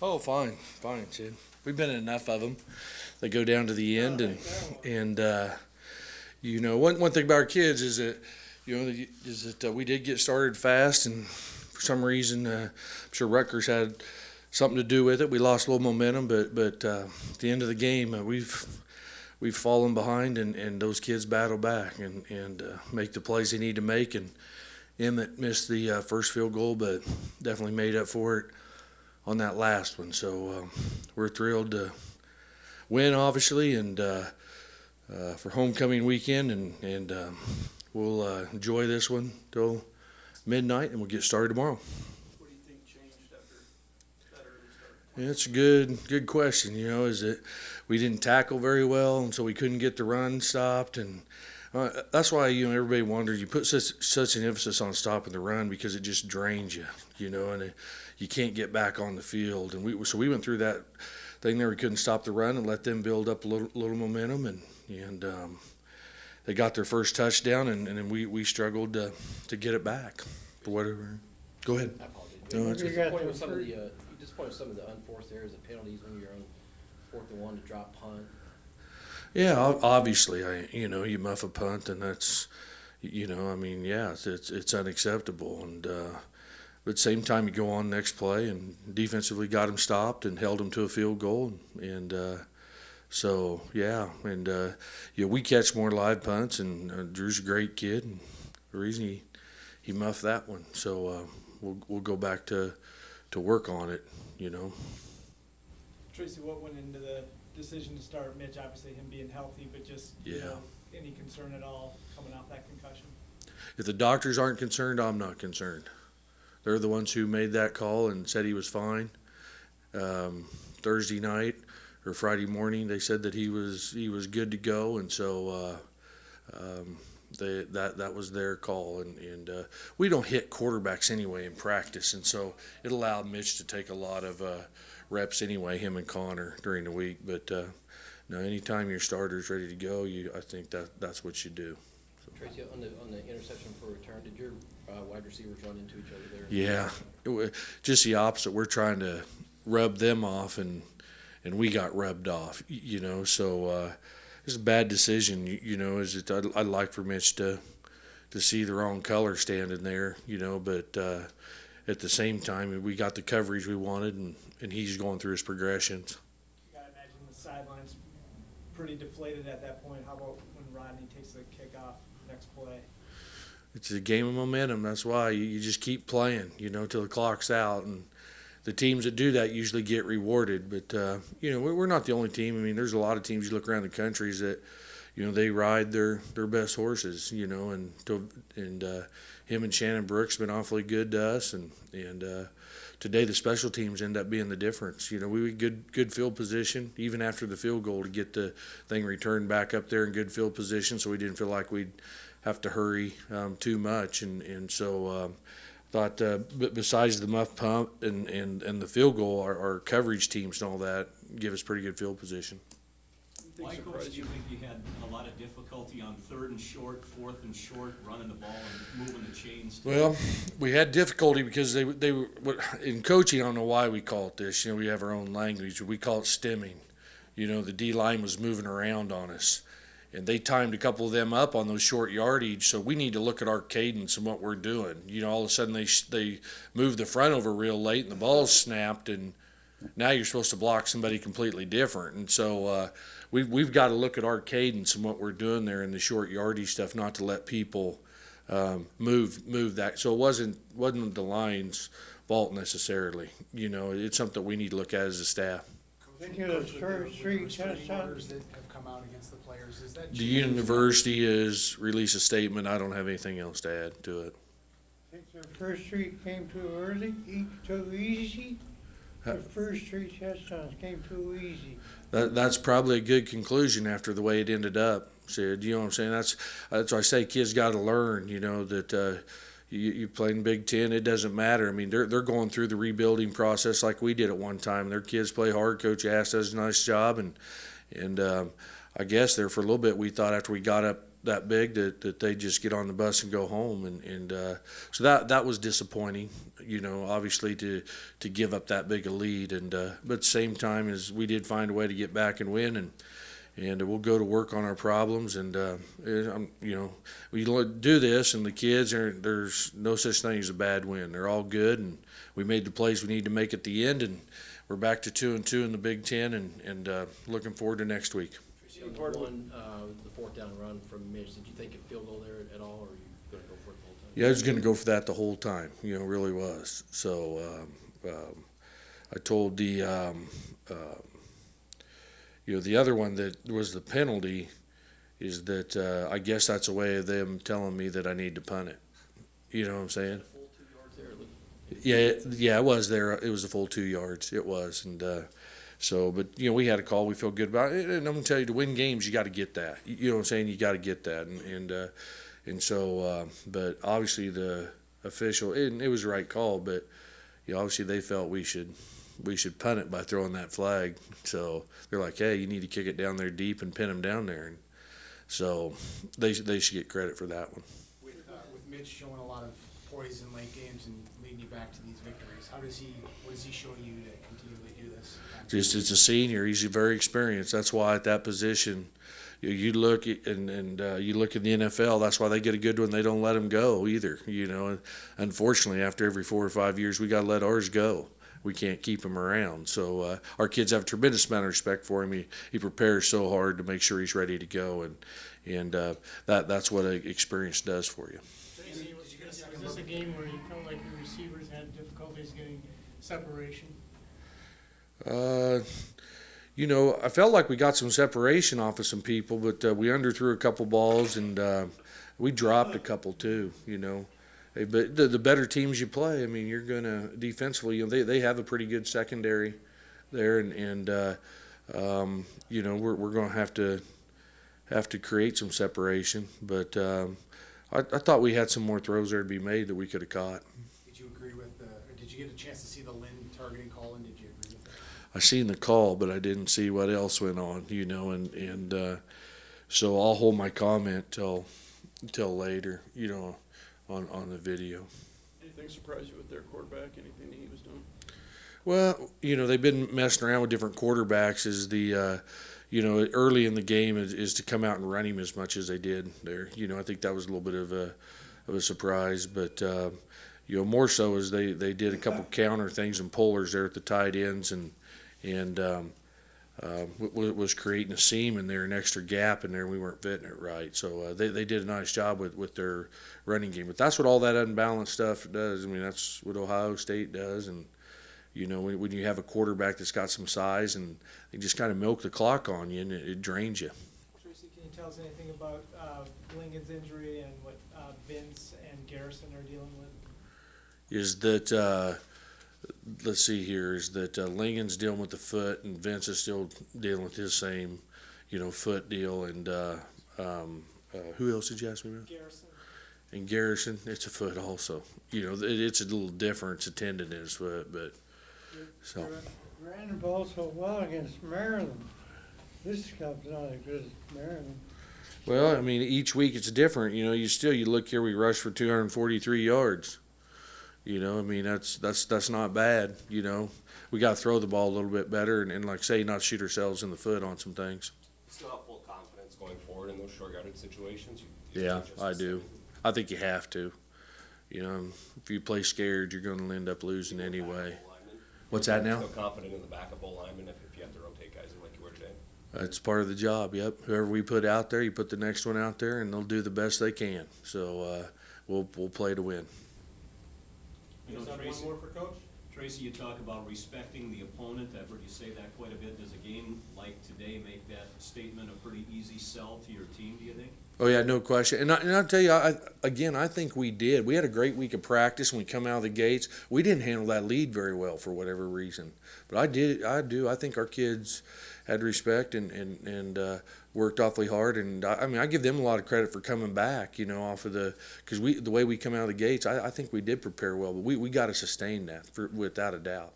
Oh, fine, Sid. We've been in enough of them. They go down to the end, and one thing about our kids is that we did get started fast, and for some reason, I'm sure Rutgers had something to do with it. We lost a little momentum, but at the end of the game, we've fallen behind, and those kids battle back and make the plays they need to make. And Emmett missed the first field goal, but definitely made up for it on that last one. So we're thrilled to win, obviously, and for homecoming weekend, and we'll enjoy this one till midnight, and we'll get started tomorrow. What do you think changed after that early start? Yeah, it's a good question. Is that we didn't tackle very well, and so we couldn't get the run stopped, and that's why everybody wonders. You put such an emphasis on stopping the run because it just drains you, and you can't get back on the field. And we went through that thing there. We couldn't stop the run and let them build up a little momentum, and they got their first touchdown, and then we struggled to get it back for whatever. Go ahead. I apologize. No, You it's disappointed with some of the unforced errors, the penalties when you're on 4th and 1 to drop punt. Yeah, obviously, you muff a punt, and that's, it's unacceptable. And but at the same time, you go on next play, and defensively got them stopped and held them to a field goal, and we catch more live punts, and Drew's a great kid, and the reason he muffed that one. So we'll go back to work on it, Tracy, what went into the decision to start Mitch? Obviously, him being healthy, but just any concern at all coming off that concussion? If the doctors aren't concerned, I'm not concerned. They're the ones who made that call and said he was fine. Thursday night or Friday morning, they said that he was good to go, and so that was their call. And we don't hit quarterbacks anyway in practice, and so it allowed Mitch to take a lot of reps anyway, him and Connor, during the week. But no, anytime your starter's ready to go, I think that's what you do. Tracy, on the interception for return, did your wide receivers run into each other there? Yeah, just the opposite. We're trying to rub them off, and we got rubbed off. So it's a bad decision. I'd like for Mitch to see the wrong color standing there. But at the same time, we got the coverage we wanted, and he's going through his progressions. You got to imagine the sidelines pretty deflated at that point. How about when Rodney takes the kickoff next play? It's a game of momentum. That's why you just keep playing, till the clock's out. And the teams that do that usually get rewarded. But, we're not the only team. I mean, there's a lot of teams you look around the countries that, they ride their best horses, and him and Shannon Brooks been awfully good to us. And today the special teams end up being the difference. We good field position, even after the field goal, to get the thing returned back up there in good field position, so we didn't feel like we'd have to hurry too much. And so thought besides the muff pump and the field goal, our coverage teams and all that give us pretty good field position. Michael, did you think you had a lot of difficulty on 3rd and short, 4th and short, running the ball and moving the chains? Well, we had difficulty because they were in coaching. I don't know why we call it this. We have our own language. We call it stimming. The D line was moving around on us, and they timed a couple of them up on those short yardage. So we need to look at our cadence and what we're doing. All of a sudden they moved the front over real late, and the ball snapped, and now you're supposed to block somebody completely different. And so we've got to look at our cadence and what we're doing there in the short yardage stuff, not to let people move that. So it wasn't the line's fault necessarily. It's something we need to look at as a staff. Think of the first three touchdowns orders that have come out against the players. Is that The university has released a statement. I don't have anything else to add to it. think the first three came too early, too easy? The first three touchdowns came too easy. That's probably a good conclusion after the way it ended up, Sid. You know what I'm saying? That's why I say kids got to learn, that you play in Big Ten, it doesn't matter. I mean, they're going through the rebuilding process like we did at one time. Their kids play hard. Coach Ash does a nice job, and I guess there for a little bit we thought after we got up that big that they just get on the bus and go home, and so that was disappointing, obviously to give up that big a lead, but at the same time as we did find a way to get back and win, and we'll go to work on our problems, and we do this, and the kids there's no such thing as a bad win. They're all good, and we made the plays we need to make at the end, and we're back to 2-2 in the Big Ten, and looking forward to next week. The fourth down run from Mitch, did you think a field goal there at all, or are you going to go for it the whole time? Yeah, I was going to go for that the whole time. Really was. So I told the the other one that was the penalty is that I guess that's a way of them telling me that I need to punt it. You know what I'm saying? Full 2 yards there. Yeah, it was there. It was a full 2 yards. It was, and but we had a call. We feel good about it, and I'm gonna tell you, to win games, you got to get that. You know what I'm saying? You got to get that, and so, but obviously the official, and it was the right call, but obviously they felt we should punt it by throwing that flag. So they're like, hey, you need to kick it down there deep and pin them down there, and so they should get credit for that one. With Mitch showing a lot of poise in late games and leading you back to these victories, what is he showing you to continually do this? Just as a senior, he's very experienced. That's why at that position, you look and you look at the NFL. That's why they get a good one. They don't let him go either. And unfortunately, after every 4 or 5 years, we got to let ours go. We can't keep him around. So our kids have a tremendous amount of respect for him. He prepares so hard to make sure he's ready to go, and that's what experience does for you. Tracy, was this a game where you felt like your receivers had difficulties getting separation? I felt like we got some separation off of some people, but we underthrew a couple balls, and we dropped a couple too. But the better teams you play, I mean, you're gonna defensively. They have a pretty good secondary there, and we're gonna have to create some separation. But I thought we had some more throws there to be made that we could have caught. Did you agree with did you get a chance to see the Lynn targeting call, and did you agree with that? I seen the call, but I didn't see what else went on. And so I'll hold my comment till later. On the video. Anything surprise you with their quarterback? Anything that he was doing? Well, they've been messing around with different quarterbacks. Is the early in the game is to come out and run him as much as they did there. I think that was a little bit of a surprise, but more so as they did a couple counter things and pullers there at the tight ends and was creating a seam in there, an extra gap in there. We weren't fitting it right, so they did a nice job with their running game. But that's what all that unbalanced stuff does. I mean, that's what Ohio State does, and when you have a quarterback that's got some size and they just kind of milk the clock on you, and it drains you. Tracy, can you tell us anything about Lincoln's injury and what Vince and Garrison are dealing with? Is that let's see here, is that Lincoln's dealing with the foot, and Vince is still dealing with his same, foot deal. And who else did you ask me about? Garrison. And Garrison, it's a foot also. It's a little different. It's a tendon in his foot, but so. Ran the ball so well against Maryland. This cup's not as good as Maryland. Well, I mean, each week it's different. You look here, we rushed for 243 yards. I mean, that's not bad. We got to throw the ball a little bit better and like say, not shoot ourselves in the foot on some things. Still have full confidence going forward in those short yardage situations? Yeah, I do. I think you have to. If you play scared, you're going to end up losing anyway. What's that now? Still confident in the backup lineman if you have to rotate guys like you were today? That's part of the job, yep. Whoever we put out there, you put the next one out there, and they'll do the best they can. So we'll play to win. Tracy, one more for Coach? Tracy, you talk about respecting the opponent. I've heard you say that quite a bit. Does a game like today make that statement a pretty easy sell to your team, do you think? Oh, yeah, no question. And I'll tell you, I think we did. We had a great week of practice when we come out of the gates. We didn't handle that lead very well for whatever reason. But I do. I think our kids had respect and worked awfully hard. And, I give them a lot of credit for coming back, off of because the way we come out of the gates, I think we did prepare well. But we got to sustain that, without a doubt.